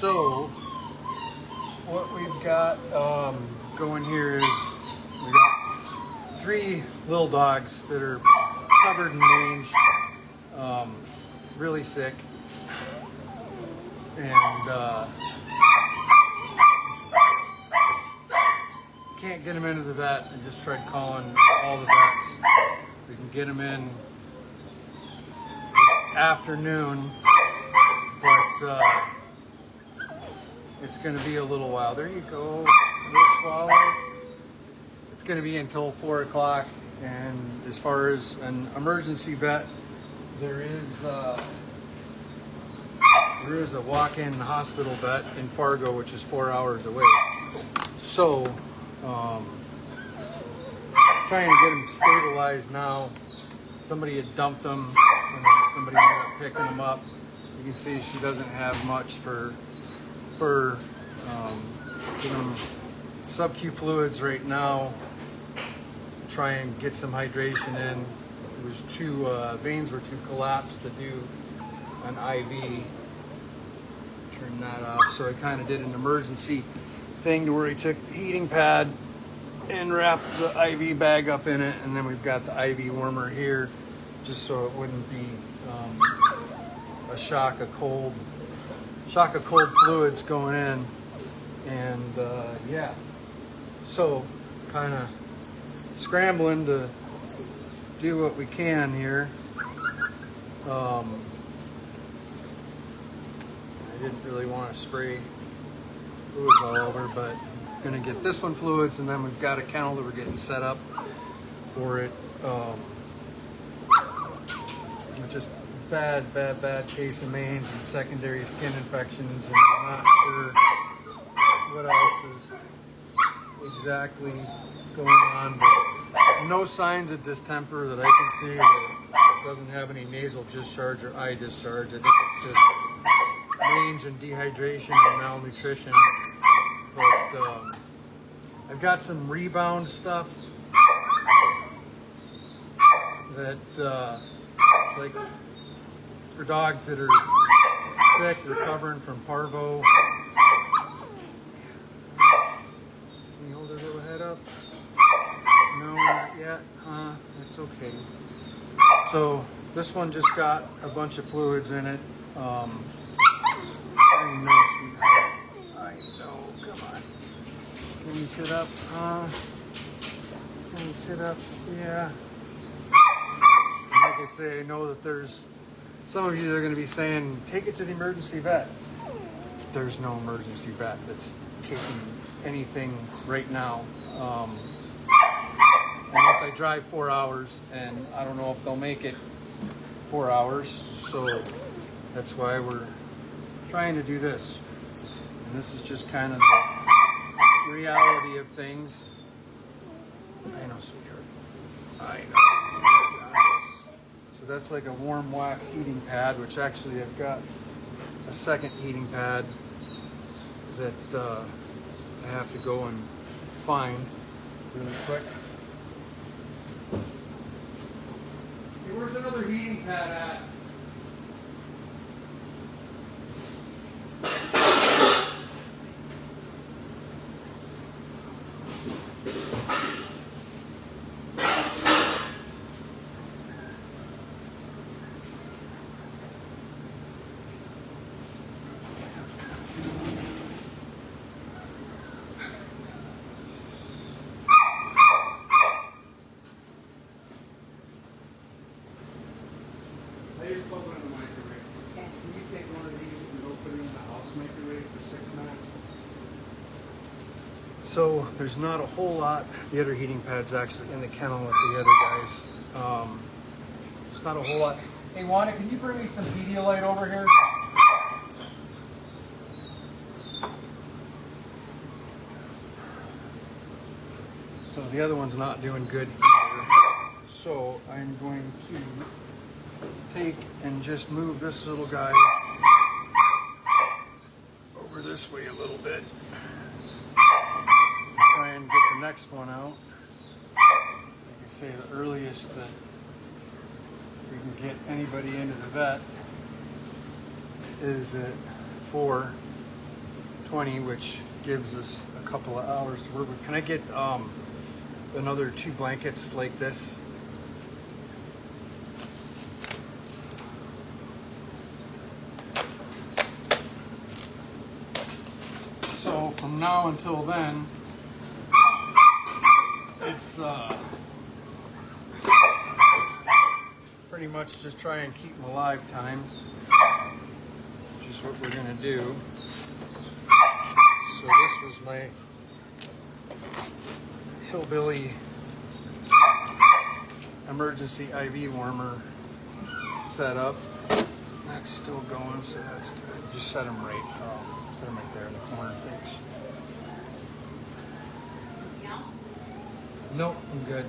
So what we've got going here is we got 3 little dogs that are covered in mange, really sick, and can't get them into the vet. I just tried calling all the vets. We can get them in this afternoon, but it's going to be a little while. There you go, little swallow. It's going to be until 4 o'clock. And as far as an emergency vet, there is a walk-in hospital vet in Fargo, which is 4 hours away. So, trying to get them stabilized now. Somebody had dumped them, and then somebody ended up picking them up. You can see she doesn't have much for giving them sub-Q fluids right now. Try and get some hydration in. It was too veins were too collapsed to do an IV. Turn that off. So I kind of did an emergency thing to where I took the heating pad and wrapped the IV bag up in it, and then we've got the IV warmer here, just so it wouldn't be a shock of cold fluids going in. And yeah, so kind of scrambling to do what we can here. I didn't really want to spray fluids all over, but I'm gonna get this one fluids, and then we've got a kennel that we're getting set up for it. Just bad case of mange and secondary skin infections, and I'm not sure what else is exactly going on, but no signs of distemper that I can see. That doesn't have any nasal discharge or eye discharge. I think it's just mange and dehydration and malnutrition. But I've got some rebound stuff that it's like it's for dogs that are sick, recovering from parvo. Can you hold her little head up? No, not yet. It's okay. So this one just got a bunch of fluids in it. I know, sweetheart. I know. Come on. Can you sit up? Can you sit up? Yeah. And like I say, I know that there's some of you that are going to be saying, take it to the emergency vet. There's no emergency vet that's taking anything right now. Unless I drive 4 hours, and I don't know if they'll make it 4 hours. So that's why we're trying to do this. And this is just kind of the reality of things. I know, sweetheart. I know. So that's like a warm wax heating pad, which actually I've got a second heating pad that I have to go and find really quick. Hey, where's another heating pad at? I just put one in the microwave. Okay. Can you take one of these and go put it in the house microwave for 6 minutes? So there's not a whole lot. The other heating pad's actually in the kennel with the other guys. There's not a whole lot. Hey Wanda, can you bring me some Pedialyte over here? So the other one's not doing good either. So I'm going to take and just move this little guy over this way a little bit. Try and get the next one out. Like I say, the earliest that we can get anybody into the vet is at 4. 120, which gives us a couple of hours to work with. Can I get another 2 blankets like this? So from now until then, it's pretty much just try and keep them alive time, which is what we're gonna do. So this was my Hillbilly emergency IV warmer setup. That's still going, so that's good. Just set them right there in the corner. Thanks. Nope, I'm good.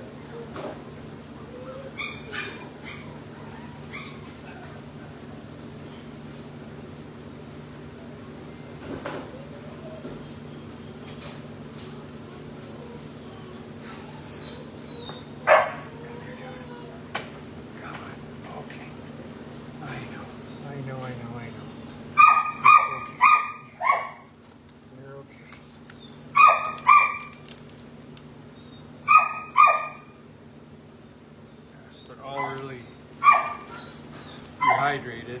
But all really dehydrated.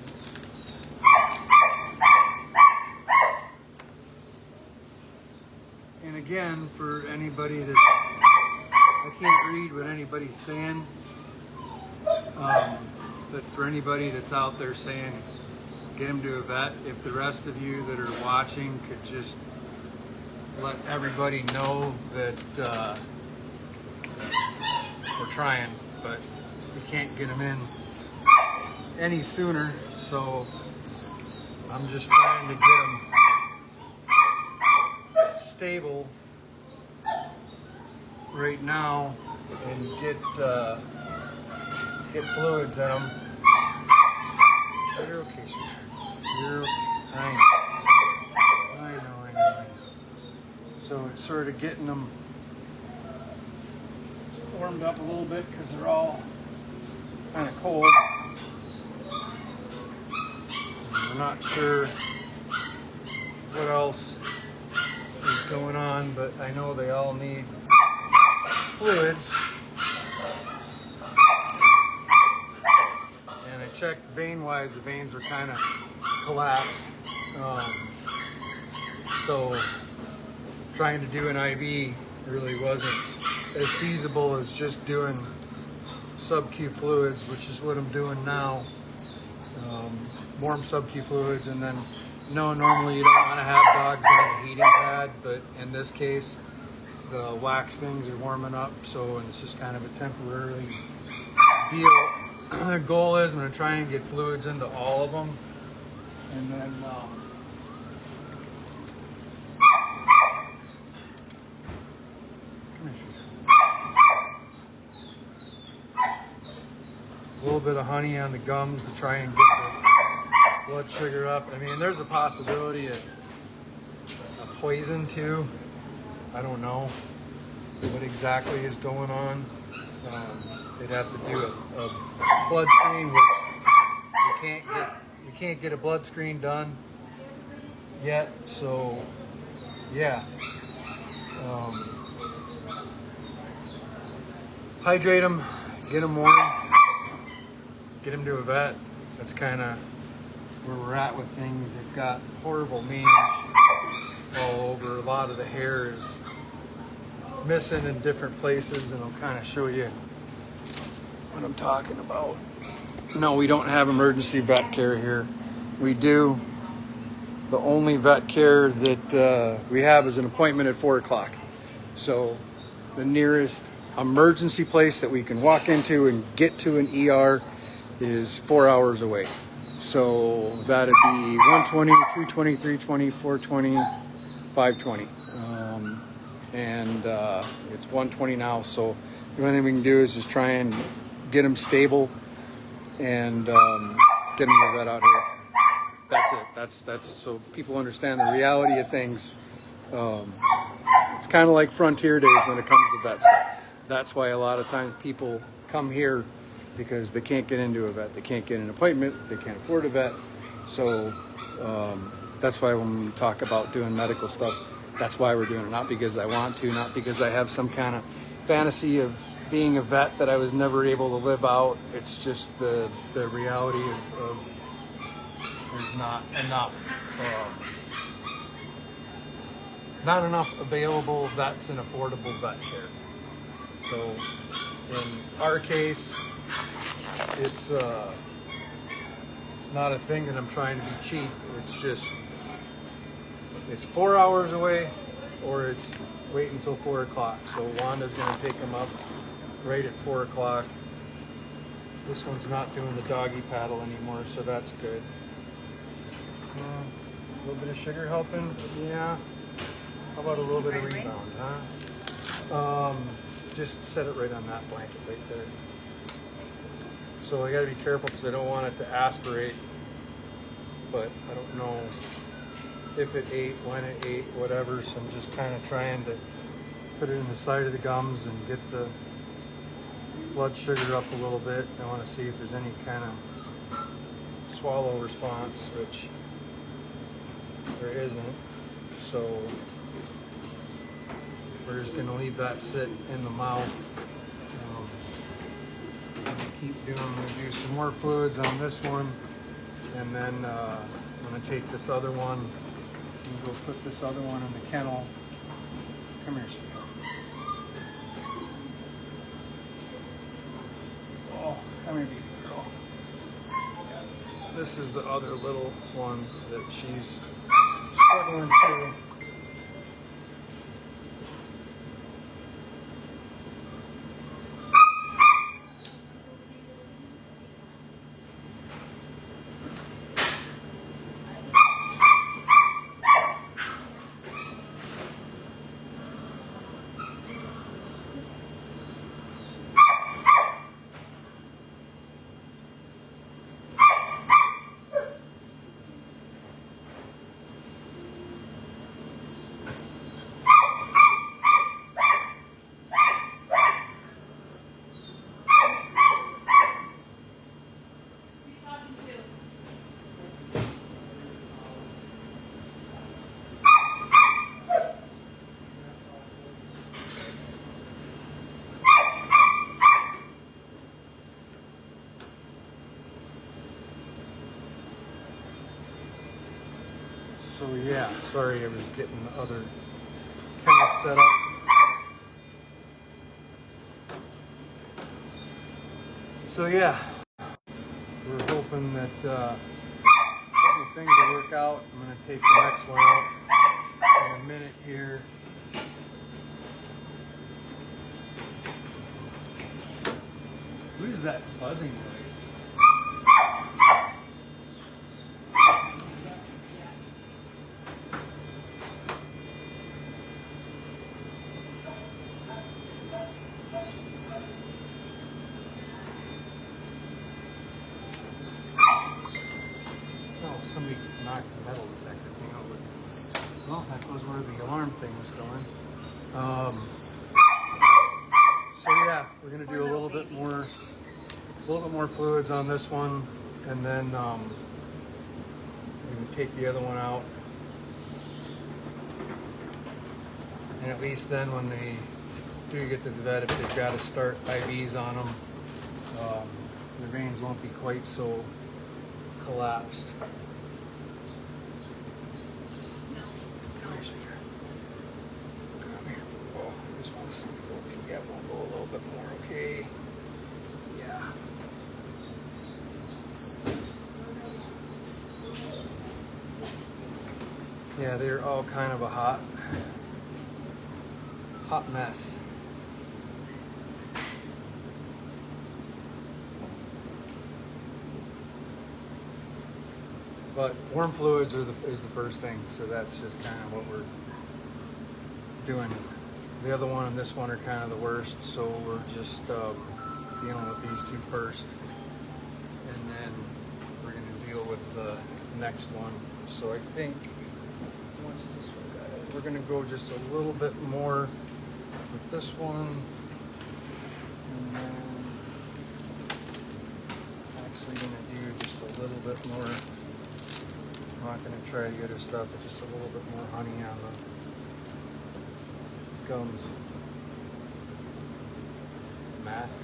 And again, for anybody that I can't read what anybody's saying, but for anybody that's out there saying get him to a vet, if the rest of you that are watching could just let everybody know that we're trying, but we can't get them in any sooner, so I'm just trying to get them stable right now and get fluids in them. You're okay, sweetheart. You're okay. I know. So it's sort of getting them warmed up a little bit because they're all kind of cold. I'm not sure what else is going on, but I know they all need fluids. And I checked vein-wise, the veins were kind of collapsed. So trying to do an IV really wasn't as feasible as just doing sub-Q fluids, which is what I'm doing now. Warm sub-Q fluids, and then normally you don't want to have dogs on the heating pad, but in this case the wax things are warming up, so it's just kind of a temporary deal. The goal is I'm going to try and get fluids into all of them, and then a little bit of honey on the gums to try and get the blood sugar up. I mean, there's a possibility of a poison too. I don't know what exactly is going on. They'd have to do a blood screen, which you can't get a blood screen done yet. So yeah, hydrate them, get them warm, get them to a vet. That's kind of where we're at with things. They've got horrible mange all over. A lot of the hair is missing in different places, and I'll kind of show you what I'm talking about. No, we don't have emergency vet care here. We do. The only vet care that we have is an appointment at 4 o'clock. So the nearest emergency place that we can walk into and get to an ER is 4 hours away. So that'd be 120, 220, 320, 420, 520. And it's 120 now. So the only thing we can do is just try and get them stable and get them the vet out here. That's it. That's so people understand the reality of things. It's kind of like frontier days when it comes to vet stuff. That's why a lot of times people come here, because they can't get into a vet. They can't get an appointment. They can't afford a vet. So that's why when we talk about doing medical stuff, that's why we're doing it. Not because I want to, not because I have some kind of fantasy of being a vet that I was never able to live out. It's just the reality of there's not enough available vets and affordable vet care. So in our case, it's not a thing that I'm trying to be cheap. It's just, it's 4 hours away, or it's wait until 4 o'clock. So Wanda's gonna take them up right at 4 o'clock. This one's not doing the doggy paddle anymore, so that's good. A little bit of sugar helping, yeah. How about a little bit of rebound, huh? Just set it right on that blanket right there. So I gotta be careful because I don't want it to aspirate, but I don't know if it ate, when it ate, whatever. So I'm just kind of trying to put it in the side of the gums and get the blood sugar up a little bit. I want to see if there's any kind of swallow response, which there isn't. So we're just going to leave that sit in the mouth. Keep doing, I'm going to do some more fluids on this one, and then I'm going to take this other one and go put this other one in the kennel. Come here, sweetheart. Oh, come here, baby girl. Yeah. This is the other little one that she's struggling to. So yeah, sorry, I was getting the other kennel set up. So yeah, we're hoping that things will work out. I'm gonna take the next one out in a minute here. What is that buzzing noise? Somebody knocked the metal detector thing over. Well, that was where the alarm thing was going. So yeah, we're gonna do a little bit more fluids on this one, and then we can take the other one out. And at least then, when they do get to the vet, if they've got to start IVs on them, the veins won't be quite so collapsed. Yeah, we'll go a little bit more, okay? Yeah. Yeah, they're all kind of a hot mess. But warm fluids is the first thing, so that's just kind of what we're doing. The other one and this one are kind of the worst, so we're just dealing with these two first, and then we're going to deal with the next one. So I think once this one got it, we're going to go just a little bit more with this one, and then actually going to do just a little bit more I'm not going to try the other stuff, but just a little bit more honey on the gums. Mask.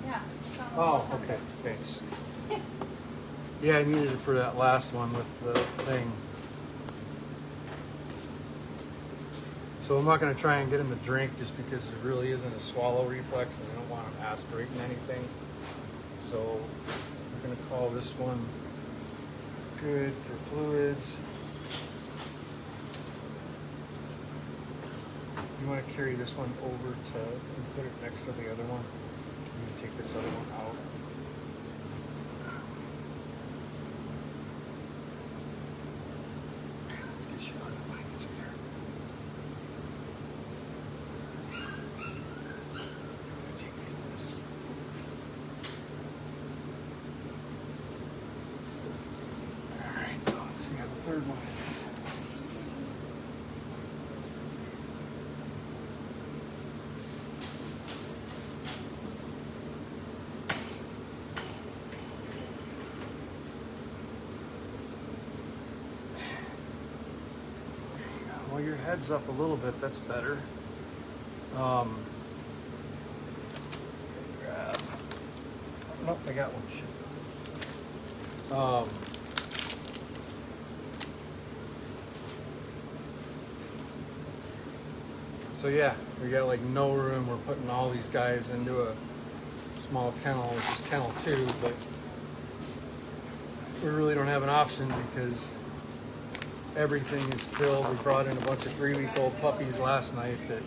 Yeah. Oh, okay, thanks. Yeah, I needed it for that last one with the thing. So I'm not going to try and get him to drink just because there really isn't a swallow reflex and I don't want him aspirating anything. So I'm going to call this one good for fluids. You want to carry this one over to and put it next to the other one. You can take this other one out. Let's get you on the blankets here. Take this. All right, let's see how the third one is. Well, your head's up a little bit, that's better. Grab. Nope, I got one. So yeah, we got like no room. We're putting all these guys into a small kennel, which is kennel 2, but we really don't have an option because everything is filled. We brought in a bunch of 3-week-old puppies last night that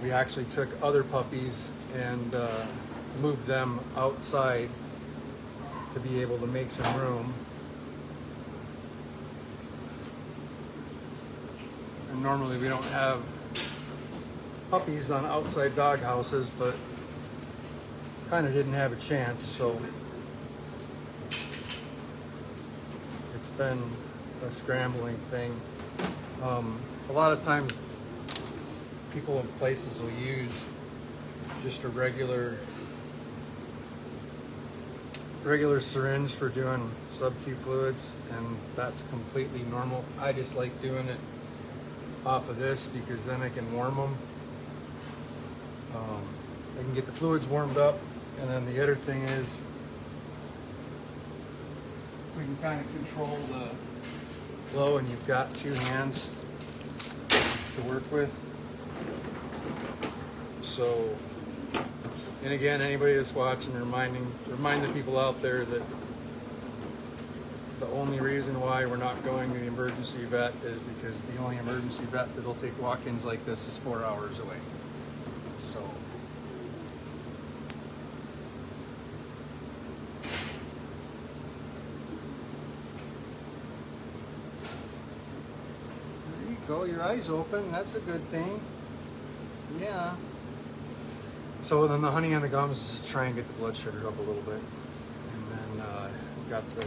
we actually took other puppies and moved them outside to be able to make some room. And normally we don't have puppies on outside dog houses, but kind of didn't have a chance, so it's been a scrambling thing. A lot of times people in places will use just a regular syringe for doing sub-Q fluids, and that's completely normal. I just like doing it off of this because then I can warm them. I can get the fluids warmed up, and then the other thing is we can kind of control the flow, and you've got 2 hands to work with. So, and again, anybody that's watching, remind the people out there that the only reason why we're not going to the emergency vet is because the only emergency vet that'll take walk-ins like this is 4 hours away. So, there you go, your eyes open, that's a good thing. Yeah. So then the honey on the gums is just try and get the blood sugar up a little bit. And then we've got the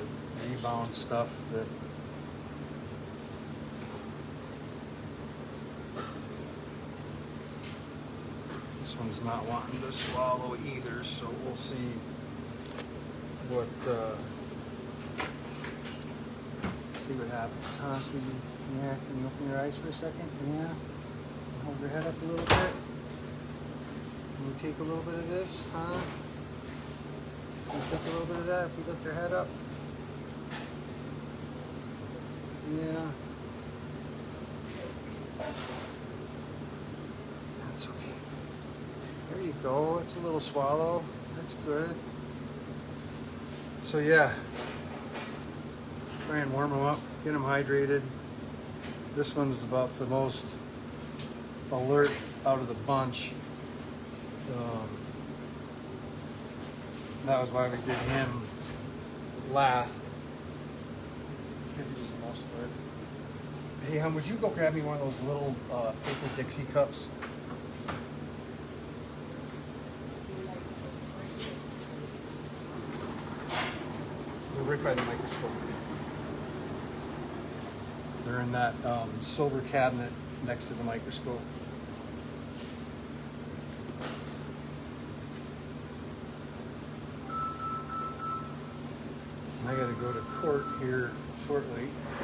rebound stuff that this one's not wanting to swallow either, so we'll see what happens. Huh, sweetie? Yeah, can you open your eyes for a second? Yeah. Hold your head up a little bit. Can you take a little bit of this, huh? Can you take a little bit of that if you lift your head up? Yeah. That's okay. There you go. It's a little swallow. That's good. So yeah, try and warm them up, get them hydrated. This one's about the most alert out of the bunch. That was why we did him last, because he was the most alert. Hey, hon, would you go grab me one of those little paper Dixie cups? They're right by the microscope. They're in that silver cabinet next to the microscope. I gotta go to court here shortly. I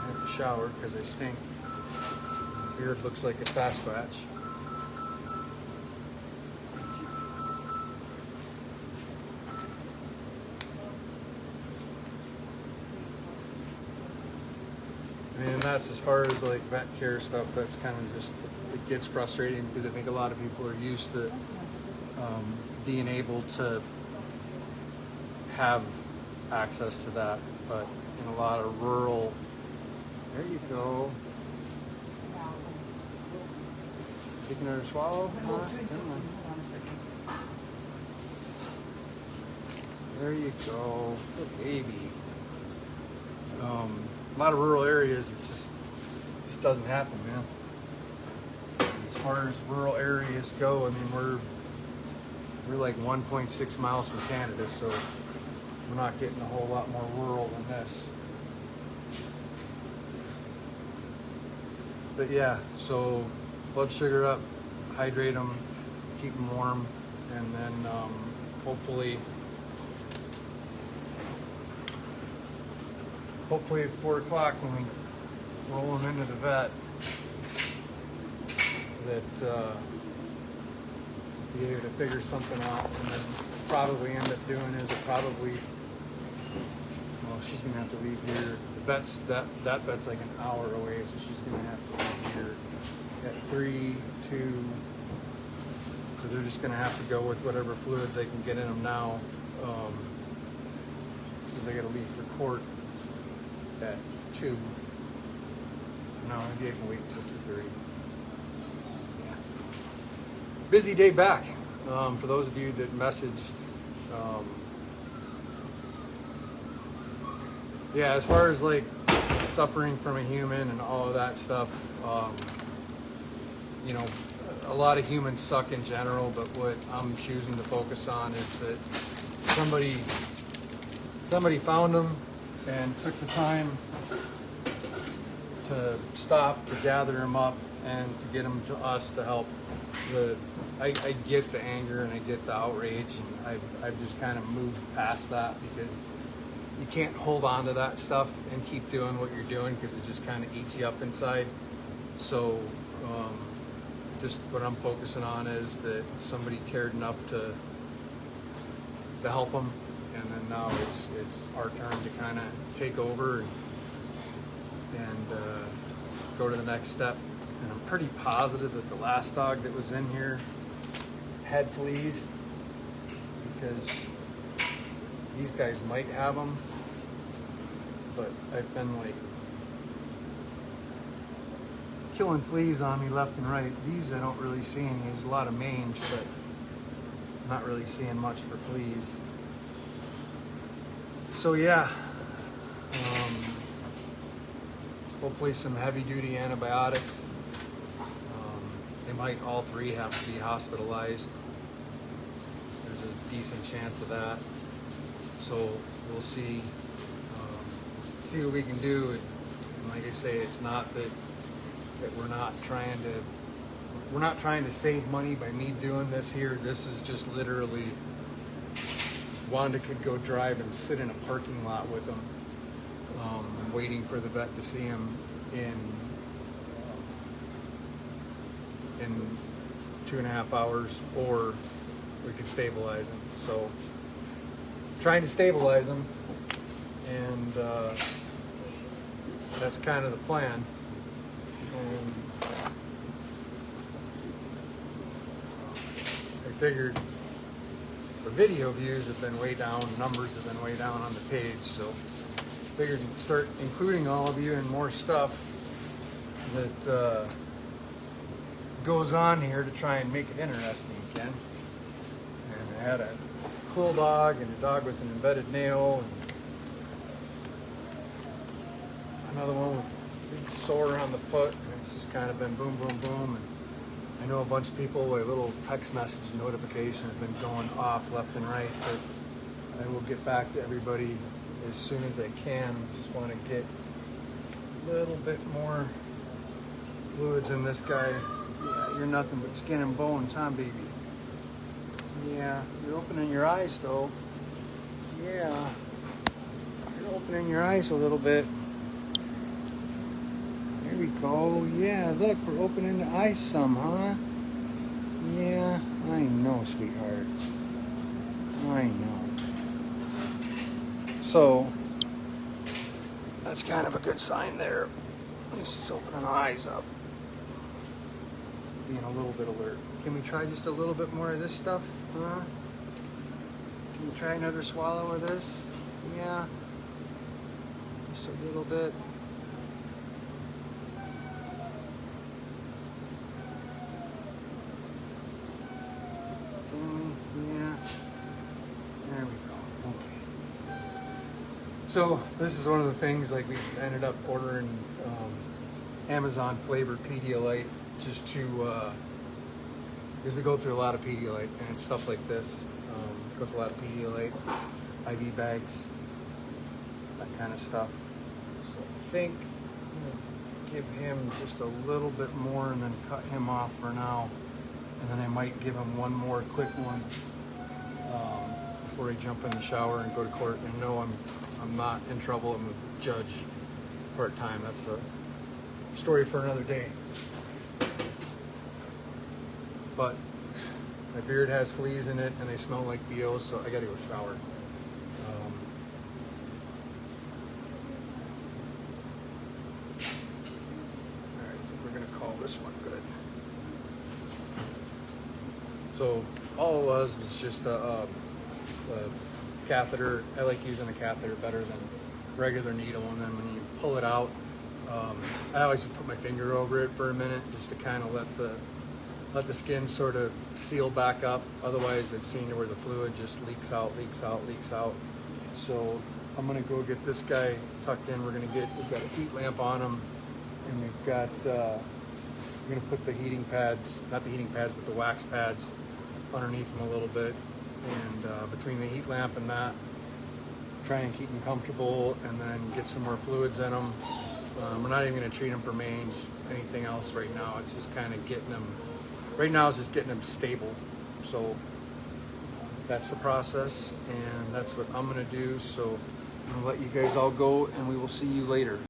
have to shower because I stink. Beard looks like a Sasquatch. I mean, and that's as far as like vet care stuff. That's kind of just, it gets frustrating because I think a lot of people are used to being able to have access to that, but in a lot of rural, there you go. Take another swallow. Hold on a second. There you go, good baby. A lot of rural areas, it's just doesn't happen, man. As far as rural areas go, I mean, we're like 1.6 miles from Canada, so we're not getting a whole lot more rural than this. But yeah, so blood sugar up, hydrate them, keep them warm, and then hopefully at 4 o'clock when we roll them into the vet, that be able to figure something out, and then probably end up doing is well, she's gonna have to leave here. The vet's that vet's like an hour away, so she's gonna have to leave here at 3, 2. So they're just gonna have to go with whatever fluids they can get in them now, because they gotta leave for court at 2. No, maybe I can wait until 2:30. Yeah. Busy day back. For those of you that messaged, yeah, as far as like suffering from a human and all of that stuff, you know, a lot of humans suck in general, but what I'm choosing to focus on is that somebody found them and took the time to stop, to gather them up, and to get them to us to help. I get the anger and I get the outrage, and I've just kind of moved past that, because you can't hold on to that stuff and keep doing what you're doing, because it just kind of eats you up inside. So just what I'm focusing on is that somebody cared enough to help them, and then now it's our turn to kind of take over and go to the next step. And I'm pretty positive that the last dog that was in here had fleas, because these guys might have them, but I've been like killing fleas on me left and right. These I don't really see any. There's a lot of mange, but not really seeing much for fleas. So yeah, hopefully some heavy duty antibiotics. They might all 3 have to be hospitalized. There's a decent chance of that. So we'll see what we can do. And like I say, it's not that we're not trying to save money by me doing this here. This is just literally, Wanda could go drive and sit in a parking lot with him, waiting for the vet to see him in 2.5 hours, or we could stabilize him. So trying to stabilize him, and that's kind of the plan. And I figured the video views have been way down, numbers have been way down on the page, so figured to start including all of you in more stuff that goes on here to try and make it interesting again. And I had a cool dog and a dog with an embedded nail, and another one with a big sore on the foot, and it's just kind of been boom, boom, boom. And I know a bunch of people, a little text message notification has been going off left and right, but I will get back to everybody as soon as I can. Just want to get a little bit more fluids in this guy. Yeah, you're nothing but skin and bones, huh, baby? Yeah, you're opening your eyes though. Yeah. opening your eyes a little bit. There we go. Yeah, look, we're opening the eyes some, huh? Yeah, I know, sweetheart. I know. So, that's kind of a good sign there. At least it's opening the eyes up. Being a little bit alert. Can we try just a little bit more of this stuff? Huh? Can we try another swallow of this? Yeah. Just a little bit. Yeah. There we go. Okay. So this is one of the things, like, we ended up ordering Amazon flavored Pedialyte just to because we go through a lot of Pedialyte and it's stuff like this. Go through a lot of Pedialyte, IV bags, that kind of stuff. So I think I'm gonna give him just a little bit more and then cut him off for now. And then I might give him one more quick one before I jump in the shower and go to court. And no, I'm not in trouble. I'm a judge part-time. That's a story for another day. But my beard has fleas in it and they smell like BO, so I gotta go shower. Alright, I think we're gonna call this one good. So all it was just a catheter. I like using a catheter better than regular needle, and then when you pull it out, I always put my finger over it for a minute just to kind of let the skin sort of seal back up. Otherwise, I've seen where the fluid just leaks out. So I'm gonna go get this guy tucked in. We've got a heat lamp on him, and we've got we're gonna put the heating pads, not the heating pads, but the wax pads underneath him a little bit. And between the heat lamp and that, try and keep him comfortable, and then get some more fluids in him. We're not even gonna treat him for mange, anything else right now. It's just kind of getting him. Right now, it's just getting him stable. So that's the process, and that's what I'm gonna do. So I'm gonna let you guys all go, and we will see you later.